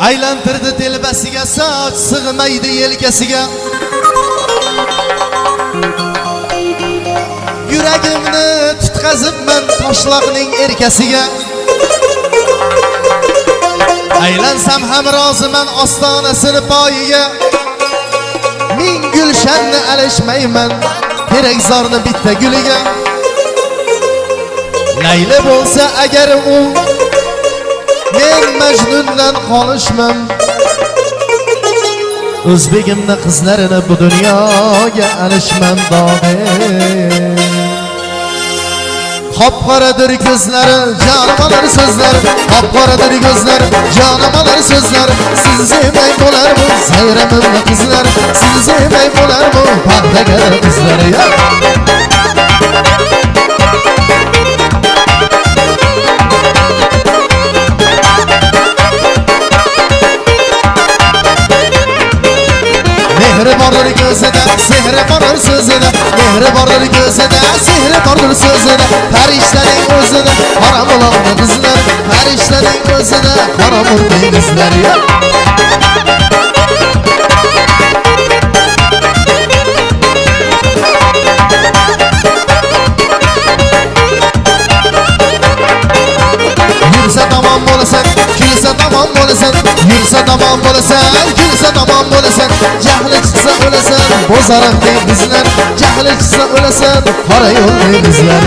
aylantirdi telbasiga, soch sig'maydi yelkasiga. Yuragimni tutqazibman toshloqning erkasiga. Aylansam ham roziman ostonasini poyiga. Ming gulshanni alishmayman terakzorni bitta guliga. Layli bo'lsa agar u, men Majnundan qolishmam. O'zbegimni qizlarini bu dunyoga alishmam dog'i. Qop-qoradir ko'zlari, jonamolar so'zlari, qop-qoradir ko'zlari, jonamolar so'zlari. Sizni sevmay bo'larmi sayramimni qizlari, sizni sevmay bo'larmi paxtagar qizlari. Mehri bordir ko'zida, sehri bordir so'zida, mehri bordir ko'zida, sehri bordir so'zida. Farishtaning o'zida qora buloqni qizlar, farishtaning o'zida qora buloqni qizlar. Yursa tamom bo'lasan, kulsa tamom bo'lasan, yursa tamom bo'lasan, kulsa tamom bo'lasan. Jahli chiqsa o'lasan, bo'zaroqdek bizlar, jahli chiqsa o'lasan, qora yo'lli bizlar.